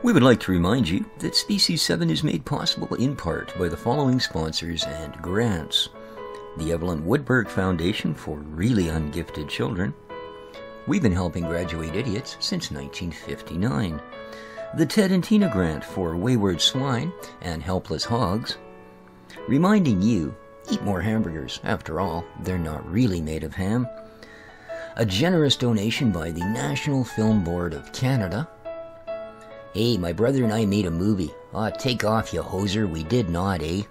We would like to remind you that Species 7 is made possible in part by the following sponsors and grants: the Evelyn Woodberg Foundation for Really Ungifted Children. We've been helping graduate idiots since 1959. The Ted and Tina Grant for Wayward Swine and Helpless Hogs. Reminding you, eat more hamburgers. After all, they're not really made of ham. A generous donation by the National Film Board of Canada. Hey, my brother and I made a movie. Aw, take off, you hoser. We did not, eh?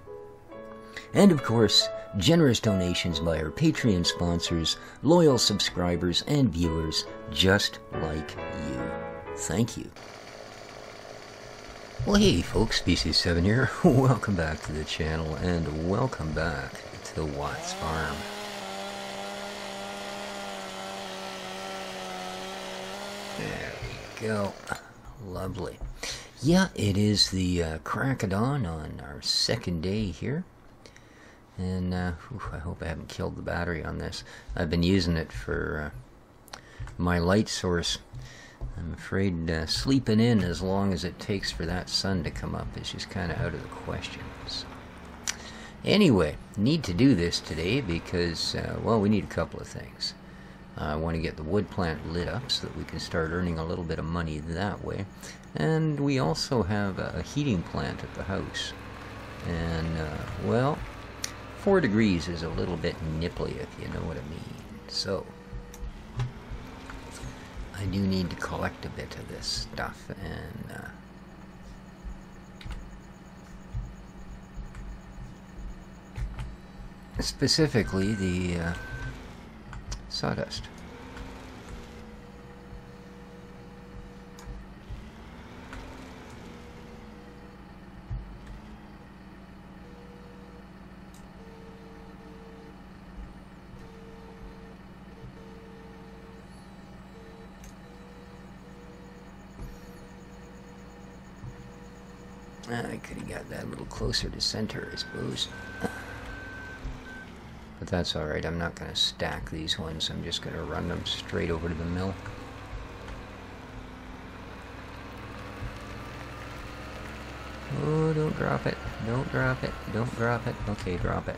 And of course, generous donations by our Patreon sponsors, loyal subscribers, and viewers just like you. Thank you. Well, hey folks, Species 7 here. Welcome back to the channel, and welcome back to Watts Farm. There we go. Lovely. Yeah, it is the crack of dawn on our second day here. And I hope I haven't killed the battery on this. I've been using it for my light source. I'm afraid sleeping in as long as it takes for that sun to come up is just kind of out of the question. So, anyway, need to do this today because, well, we need a couple of things. I want to get the wood plant lit up so that we can start earning a little bit of money that way. And we also have a heating plant at the house. And, well, 4 degrees is a little bit nipply, if you know what I mean. So, I do need to collect a bit of this stuff, and specifically the sawdust. I could have got that a little closer to center, I suppose. But that's alright, I'm not going to stack these ones, I'm just going to run them straight over to the mill. Oh, don't drop it, don't drop it, don't drop it. Okay, drop it.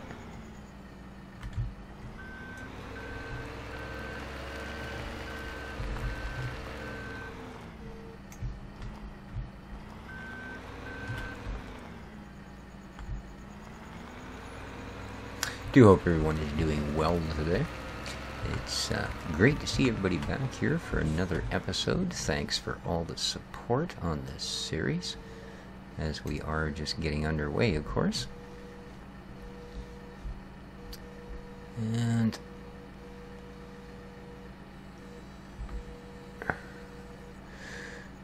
Do hope everyone is doing well today. It's great to see everybody back here for another episode. Thanks for all the support on this series, as we are just getting underway, of course. And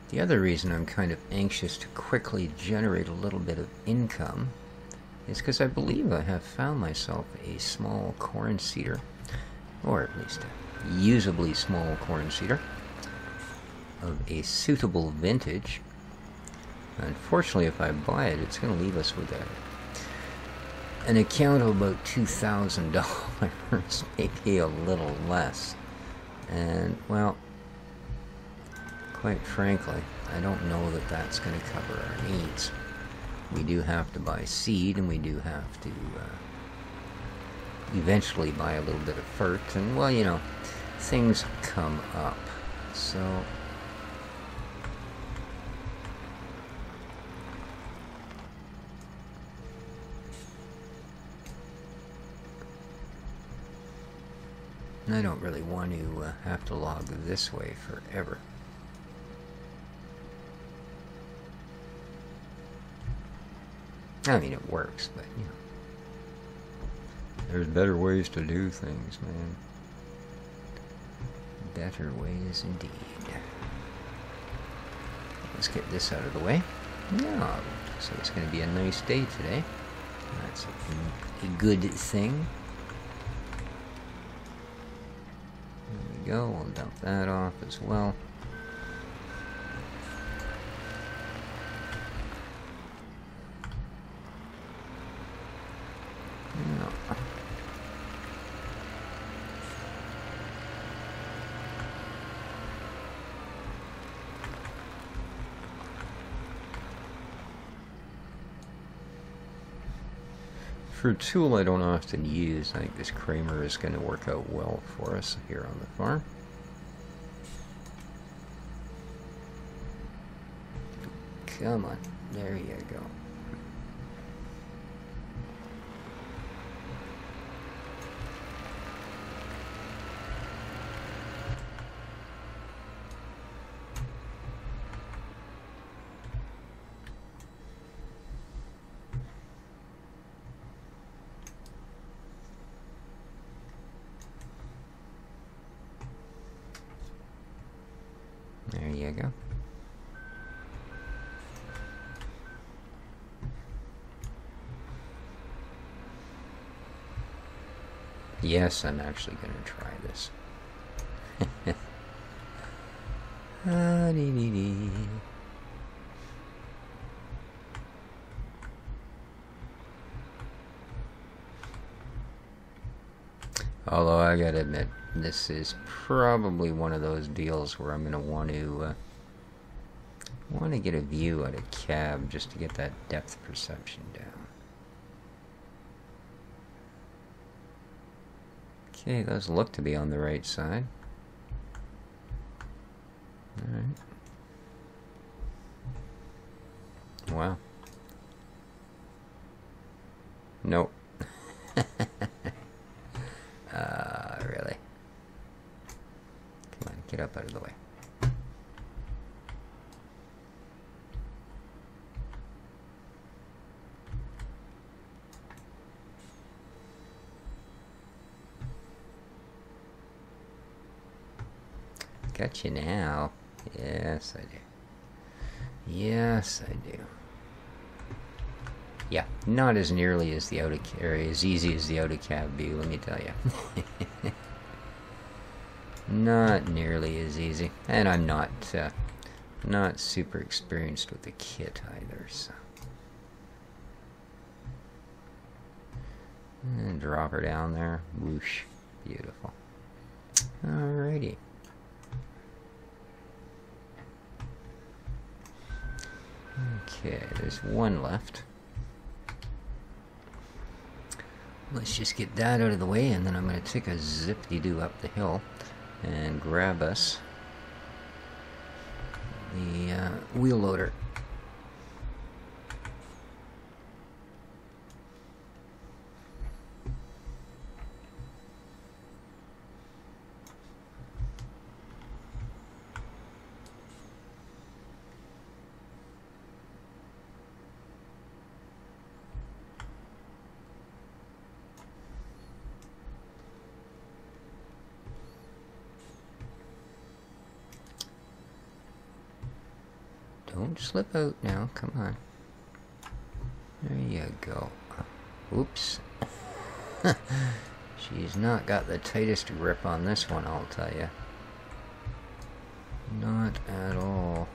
the other reason I'm kind of anxious to quickly generate a little bit of income is because I believe I have found myself a small corn seeder, or at least a usably small corn seeder, of a suitable vintage. Unfortunately, if I buy it, it's going to leave us with an account of about $2,000, maybe a little less. And, well, quite frankly, I don't know that that's going to cover our needs. We do have to buy seed, and we do have to eventually buy a little bit of fert, and, well, you know, things come up. So, I don't really want to have to log this way forever. I mean, it works, but, you know, there's better ways to do things, man. Better ways indeed. Let's get this out of the way. Yeah, so it's going to be a nice day today. That's a good thing. There we go. We'll dump that off as well. For a tool I don't often use, I think this Kramer is going to work out well for us here on the farm. Come on, there you go. There you go. Yes, I'm actually going to try this. Although I gotta admit, this is probably one of those deals where I'm gonna want to get a view out of cab just to get that depth perception down. Okay, those look to be on the right side. Alright. Wow. Nope. Really? Come on, get up out of the way. Got you now. Yes, I do. Yes, I do. Yeah, not as nearly as the as easy as the out of cab view, let me tell you. Not nearly as easy, and I'm not super experienced with the kit either. So, and drop her down there. Whoosh, beautiful. Alrighty. Okay, there's one left. Let's just get that out of the way, and then I'm going to take a zippity-doo up the hill and grab us the wheel loader. Don't slip out now, come on. There you go. Oops. She's not got the tightest grip on this one, I'll tell you. Not at all.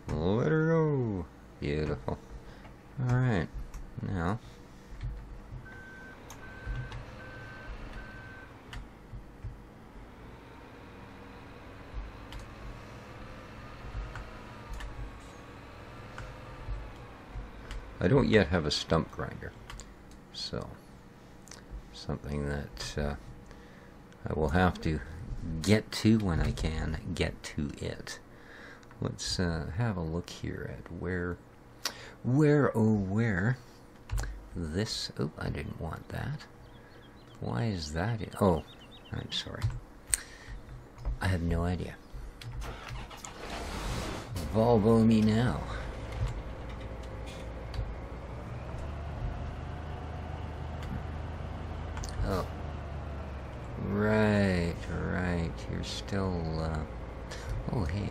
Let her go. Beautiful. Alright, now. I don't yet have a stump grinder, so something that I will have to get to when I can get to it. Let's have a look here at where this, oh, I didn't want that. Why is that? Oh, I'm sorry. I have no idea. Volvo me now. Oh, right, you're still, oh, hey,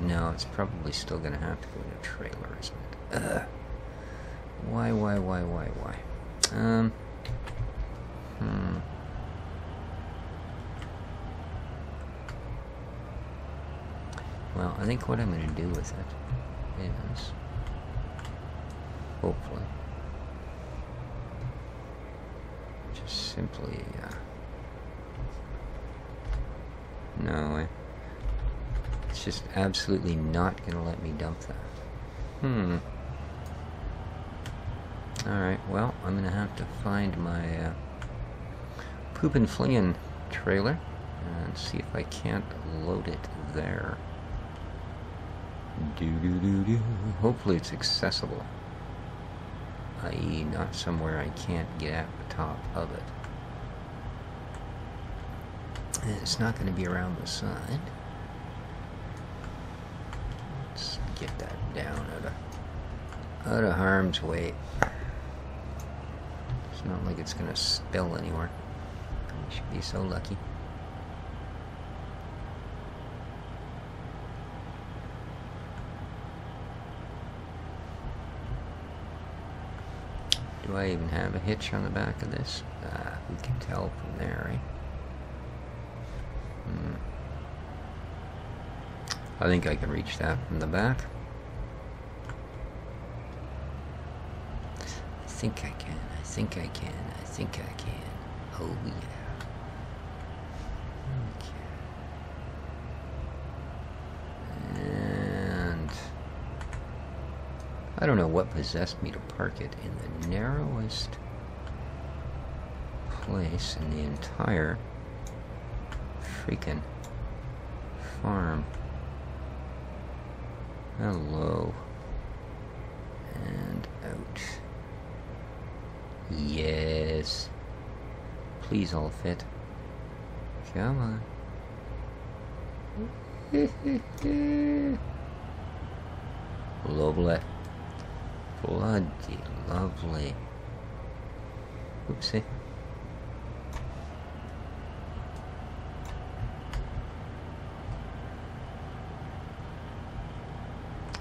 no, it's probably still gonna have to go in a trailer, isn't it? Why? Well, I think what I'm gonna do with it is, hopefully, just simply, no, It's just absolutely not going to let me dump that. Alright, well, I'm going to have to find my poopin' flingin' trailer and see if I can't load it there. Hopefully it's accessible, i.e. not somewhere I can't get at the top of it. And it's not going to be around the side. Let's get that down out of harm's way. It's not like it's going to spill anywhere. We should be so lucky. Do I even have a hitch on the back of this? We can tell from there, right? I think I can reach that from the back. I think I can, I think I can, I think I can. Oh yeah. Okay. And I don't know what possessed me to park it in the narrowest place in the entire freaking farm. Hello. And out. Yes. Please all fit. Come on. Lovely. Bloody lovely. Oopsie.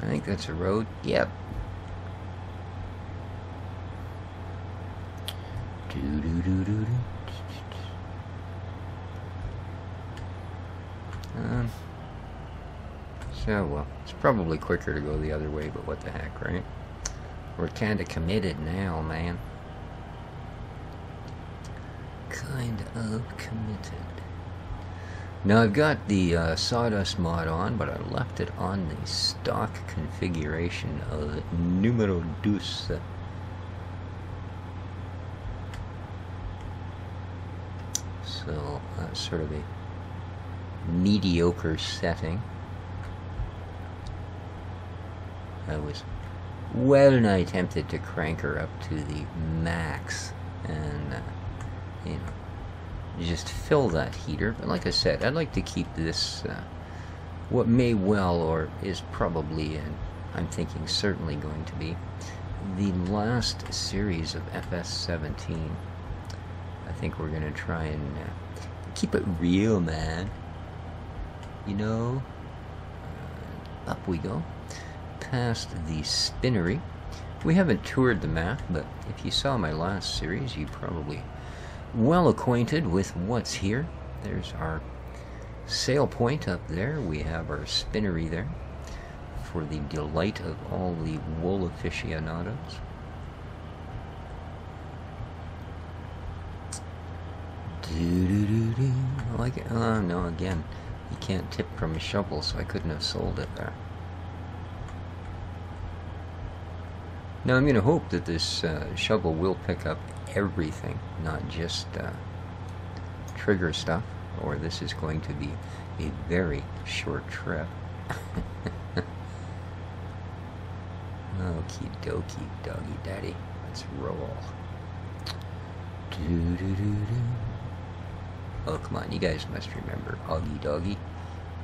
I think that's a road. Yep. So, well, it's probably quicker to go the other way, but what the heck, right? We're kind of committed now, man. Kind of committed. Now I've got the sawdust mod on, but I left it on the stock configuration of numero dos. So that's sort of a mediocre setting. I was well nigh tempted to crank her up to the max and, you know, just fill that heater, but like I said, I'd like to keep this what may well, or is probably, and I'm thinking certainly going to be, the last series of FS17. I think we're going to try and keep it real, man. You know? Up we go. Past the spinnery. We haven't toured the map, but if you saw my last series, you probably well acquainted with what's here. There's our sail point up there. We have our spinnery there for the delight of all the wool aficionados. Like it. Oh no, again, you can't tip from a shovel, so I couldn't have sold it there. Now I'm going to hope that this shovel will pick up everything, not just trigger stuff, or this is going to be a very short trip. Okie dokie, doggy daddy. Let's roll. Oh, come on, you guys must remember Augie Doggy.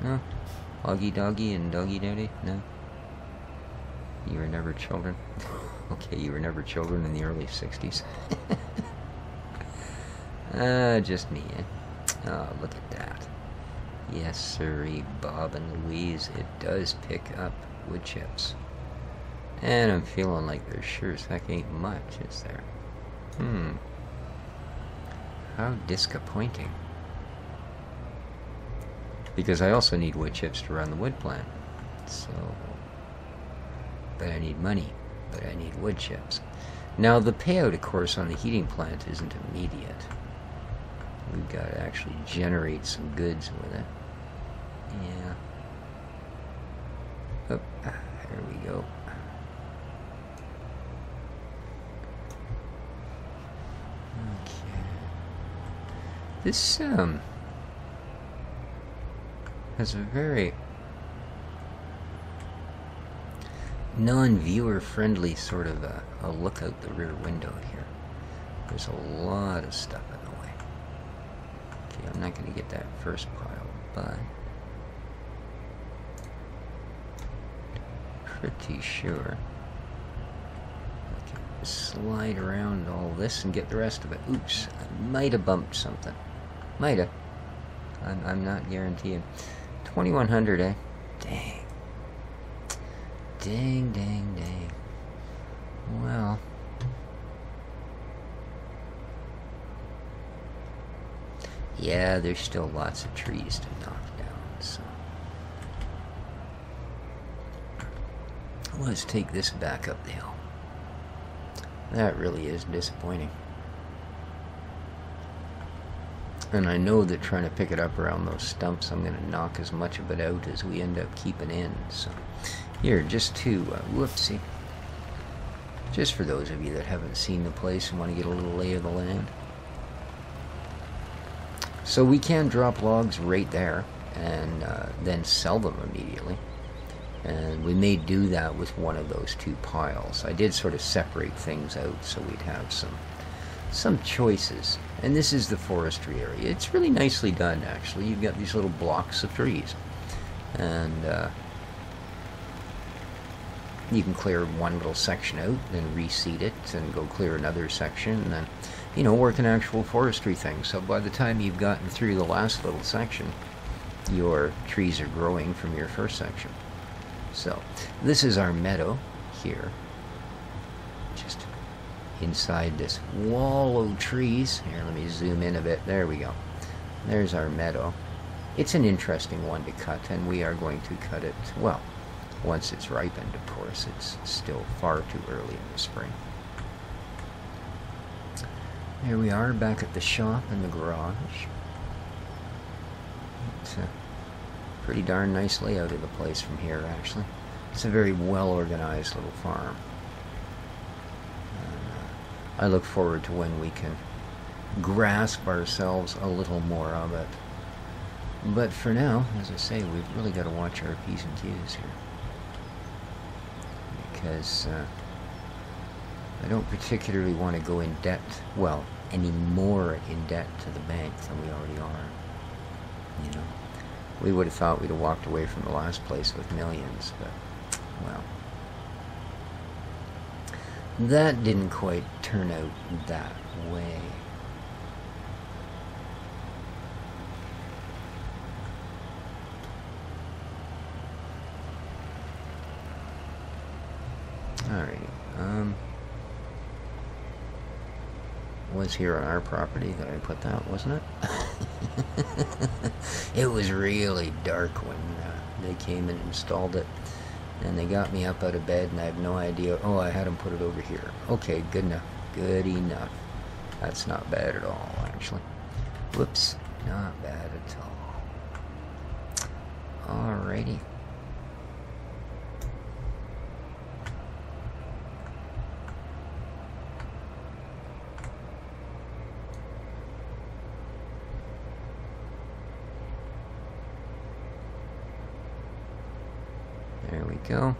No? Augie Doggy and Doggy Daddy? No? You were never children? Okay, you were never children in the early 60s. Just me, eh? Oh, look at that. Yes, sirree, Bob and Louise, it does pick up wood chips. And I'm feeling like there sure as heck ain't much, is there? How disappointing. Because I also need wood chips to run the wood plant. So... but I need money. But I need wood chips. Now, the payout, of course, on the heating plant isn't immediate. We've got to actually generate some goods with it. Yeah. There we go. Okay. This has a very non-viewer friendly sort of a look out the rear window here. There's a lot of stuff in the way. Okay, I'm not going to get that first pile, but pretty sure I can slide around all this and get the rest of it. Oops, I might have bumped something. Might have. I'm not guaranteeing. 2100, eh? Dang. Dang, dang, dang. Well. Yeah, there's still lots of trees to knock down, so. Let's take this back up the hill. That really is disappointing. And I know that trying to pick it up around those stumps, I'm going to knock as much of it out as we end up keeping in. So, here, just to, whoopsie. Just for those of you that haven't seen the place and want to get a little lay of the land. So we can drop logs right there and then sell them immediately. And we may do that with one of those two piles. I did sort of separate things out so we'd have some choices. And this is the forestry area. It's really nicely done, actually. You've got these little blocks of trees. And you can clear one little section out, then reseed it, and go clear another section, and then, you know, work an actual forestry thing. So by the time you've gotten through the last little section, your trees are growing from your first section. So, this is our meadow here. Just inside this wall of trees. Here, let me zoom in a bit. There we go. There's our meadow. It's an interesting one to cut, and we are going to cut it, well, once it's ripened, of course. It's still far too early in the spring. Here we are, back at the shop in the garage. It's pretty darn nice layout of the place from here, actually. It's a very well-organized little farm. I look forward to when we can grasp ourselves a little more of it. But for now, as I say, we've really got to watch our P's and Q's here. Because I don't particularly want to go in debt, well, any more in debt to the bank than we already are. You know, we would have thought we'd have walked away from the last place with millions, but, well, that didn't quite turn out that way. Alrighty, was here on our property that I put that, wasn't it? It was really dark when they came and installed it, and they got me up out of bed, and I have no idea. Oh, I had them put it over here. Okay, good enough. Good enough. That's not bad at all, actually. Whoops, not bad at all. Alrighty. There we go.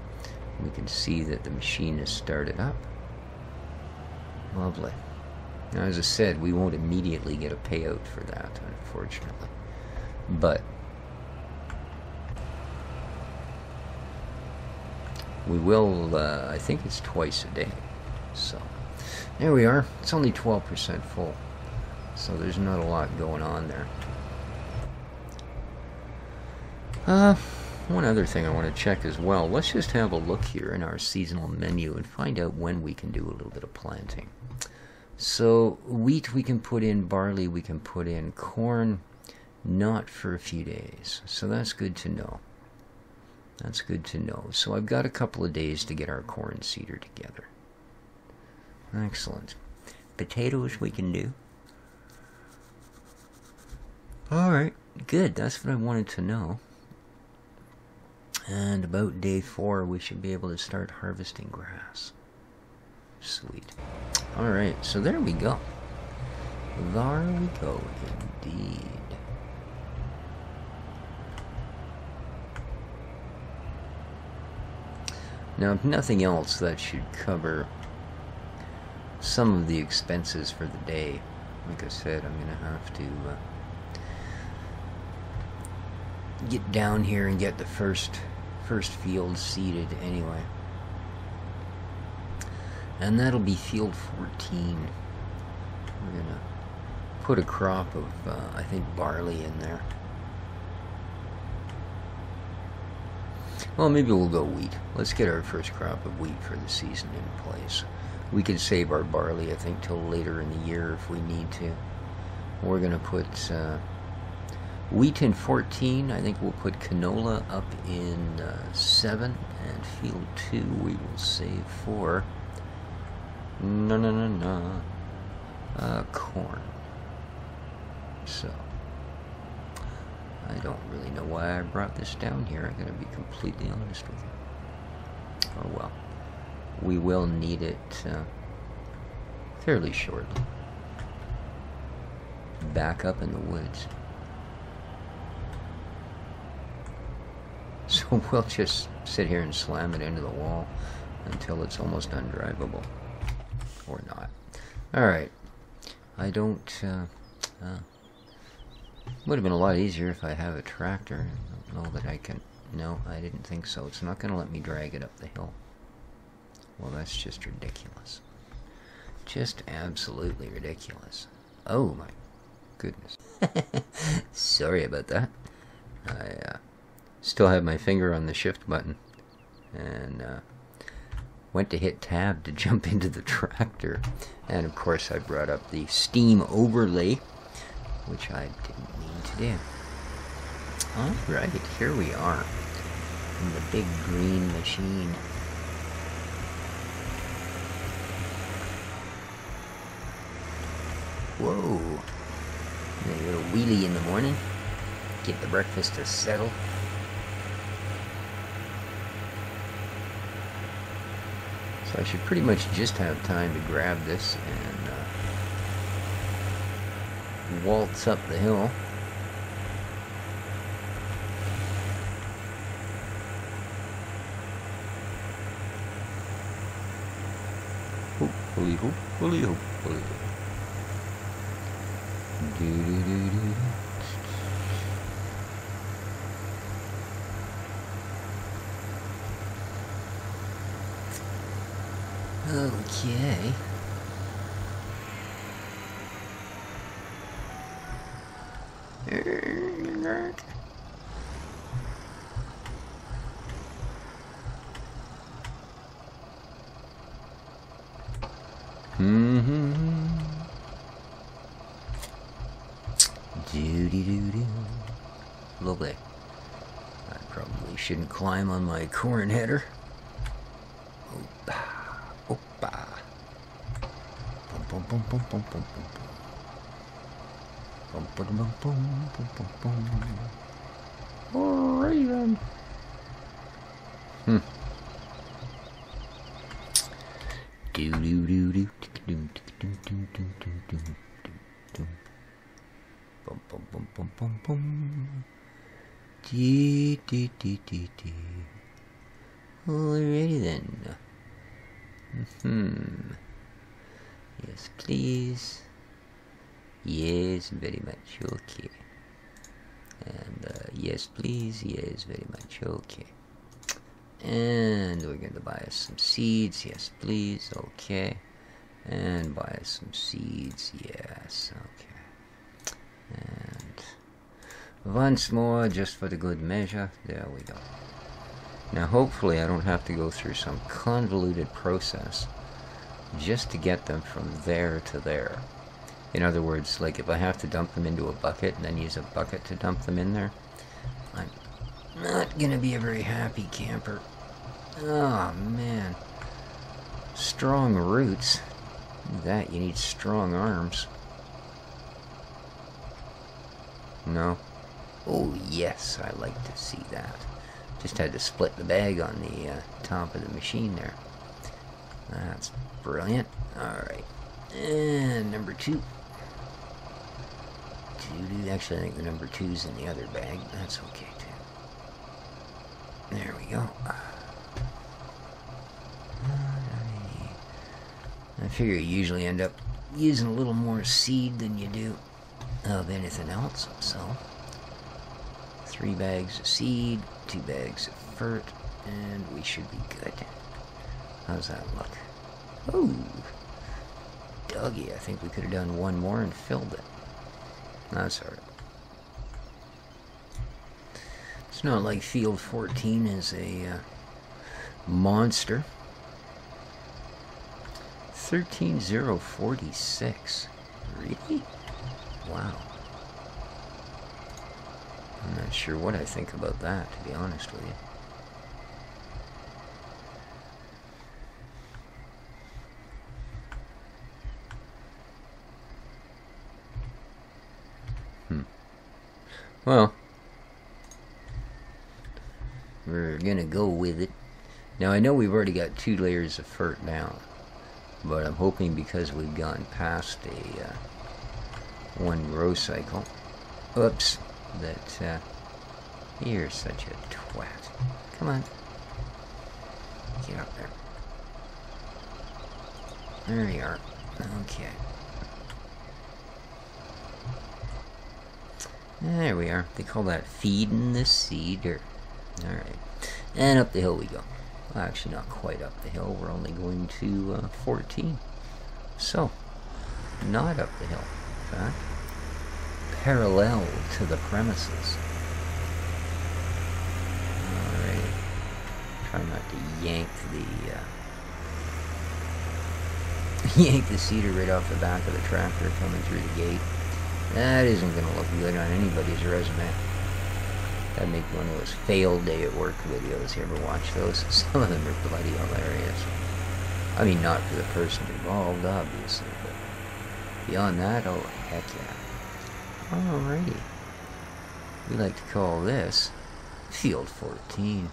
We can see that the machine is started up. Lovely. Now, as I said, we won't immediately get a payout for that, unfortunately. But we will, I think it's twice a day. So, there we are. It's only 12% full. So there's not a lot going on there. One other thing I want to check as well. Let's just have a look here in our seasonal menu and find out when we can do a little bit of planting. So wheat we can put in, barley we can put in, corn not for a few days. So that's good to know. That's good to know. So I've got a couple of days to get our corn seeder together. Excellent. Potatoes we can do. Alright, good. That's what I wanted to know. And about day 4, we should be able to start harvesting grass. Sweet. Alright, so there we go. There we go, indeed. Now, if nothing else, that should cover some of the expenses for the day. Like I said, I'm going to have to get down here and get the first field seeded anyway. And that'll be field 14. We're going to put a crop of, I think, barley in there. Well, maybe we'll go wheat. Let's get our first crop of wheat for the season in place. We can save our barley, I think, till later in the year if we need to. We're going to put wheat in 14. I think we'll put canola up in 7. And field 2 we will save for... corn. So... I don't really know why I brought this down here. I'm going to be completely honest with you. Oh well. We will need it fairly shortly. Back up in the woods. So we'll just sit here and slam it into the wall until it's almost undrivable. Or not. Alright. I don't... would have been a lot easier if I have a tractor. I don't know that I can... No, I didn't think so. It's not going to let me drag it up the hill. Well, that's just ridiculous. Just absolutely ridiculous. Oh my goodness. Sorry about that. I still have my finger on the shift button. And went to hit tab to jump into the tractor. And of course I brought up the Steam overlay, which I didn't mean to do. Alright, here we are. In the big green machine. Whoa. A little wheelie in the morning. Get the breakfast to settle. So I should pretty much just have time to grab this and waltz up the hill. Hoop, holy hoop, holy hoop, holy hoop. Okay. Doo-dee-doo-doo. Lovely. I probably shouldn't climb on my corn header. Opa. Opa. Bum bum bum bum bum bum bum. Bum bum bum bum bum bum bum. Alright then. Do-do-do-do. Bum bum bum bum bum bum. Dee dee dee dee dee. Alrighty then. Yes, please. Yes, very much. Okay. And yes, please. Yes, very much. Okay. And we're going to buy us some seeds. Yes, please. Okay. And buy us some seeds. Yes. Okay. And once more, just for the good measure. There we go. Now, hopefully, I don't have to go through some convoluted process just to get them from there to there. In other words, like if I have to dump them into a bucket and then use a bucket to dump them in there, I'm not going to be a very happy camper. Oh, man. Strong roots. That, you need strong arms. No? Oh, yes, I like to see that. Just had to split the bag on the top of the machine there. That's brilliant. Alright. And number 2. Actually, I think the number 2's in the other bag. That's okay, too. There we go. I figure you usually end up using a little more seed than you do of anything else. So, 3 bags of seed, 2 bags of fert, and we should be good. How's that look? Oh, doggy. I think we could have done one more and filled it. That's alright. It's not like field 14 is a monster. 13,046. Really? Wow. I'm not sure what I think about that, to be honest with you. Well, we're gonna go with it. Now I know we've already got 2 layers of fert down, but I'm hoping because we've gone past a 1 grow cycle, oops, that you're such a twat. Come on, get up there. There you are. Okay. There we are. They call that feeding the seeder. Alright. And up the hill we go. Well, actually, not quite up the hill. We're only going to 14. So, not up the hill. In fact, parallel to the premises. Alright. Try not to yank the yank the seeder right off the back of the tractor coming through the gate. That isn't going to look good on anybody's resume. That'd make one of those failed day at work videos. You ever watch those? Some of them are bloody hilarious. I mean, not for the person involved, obviously, but beyond that, oh, heck yeah. Alrighty. We like to call this Field 14.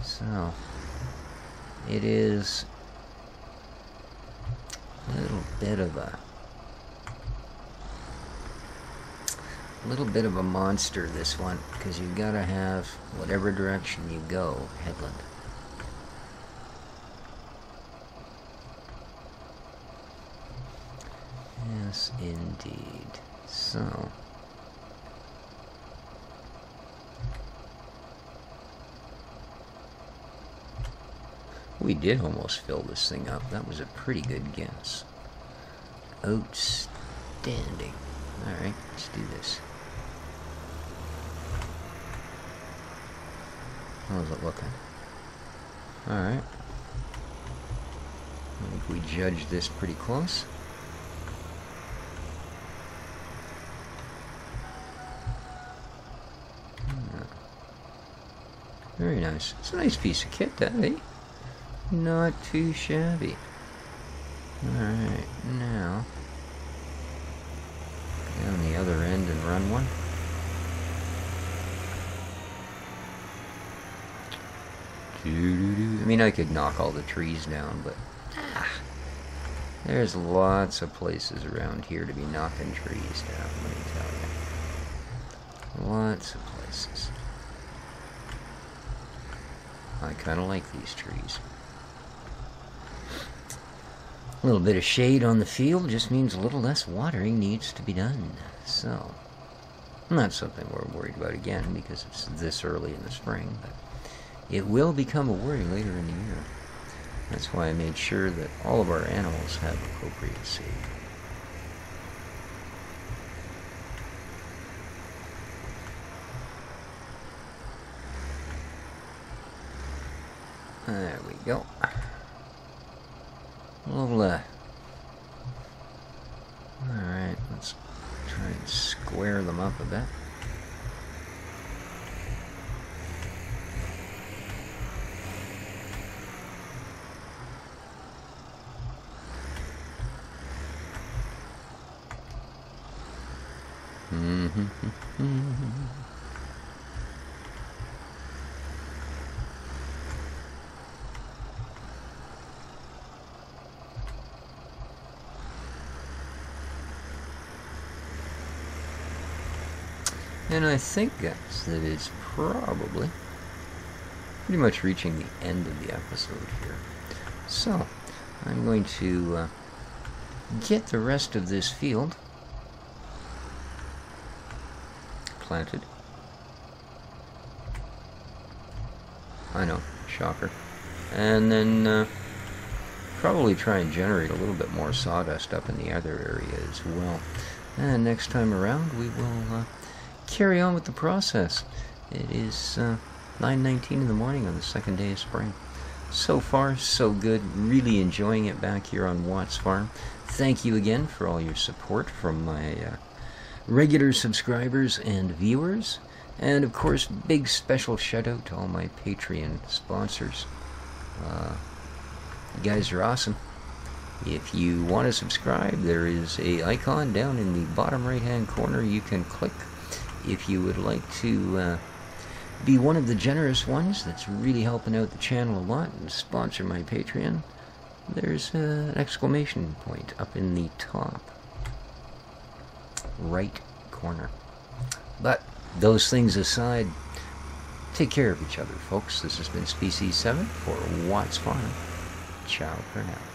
So, it is a little bit of a monster, this one, because you've got to have whatever direction you go, headland. Yes, indeed. So, we did almost fill this thing up. That was a pretty good guess. Outstanding. Alright, let's do this. How's it looking? Alright. I think we judged this pretty close. Very nice. It's a nice piece of kit, that, eh? Not too shabby. Alright, now down the other end and run one. I mean, I could knock all the trees down, but there's lots of places around here to be knocking trees down, let me tell you. Lots of places. I kind of like these trees. A little bit of shade on the field just means a little less watering needs to be done. So, not something we're worried about again because it's this early in the spring, but it will become a worry later in the year. That's why I made sure that all of our animals have appropriate seed. There we go. Alright, let's try and square them up a bit. And I think, guys, that it's probably pretty much reaching the end of the episode here. So, I'm going to get the rest of this field planted. I know, shocker. And then probably try and generate a little bit more sawdust up in the other area as well. And next time around we will carry on with the process. It is 9:19 in the morning on the second day of spring. So far, so good. Really enjoying it back here on Watt's Farm. Thank you again for all your support from my regular subscribers and viewers. And of course, big special shout out to all my Patreon sponsors. You guys are awesome. If you want to subscribe, there is a icon down in the bottom right hand corner you can click. If you would like to be one of the generous ones that's really helping out the channel a lot and sponsor my Patreon, there's an exclamation point up in the top right corner. But those things aside, take care of each other, folks. This has been Species 7 for Watt's Farm. Ciao for now.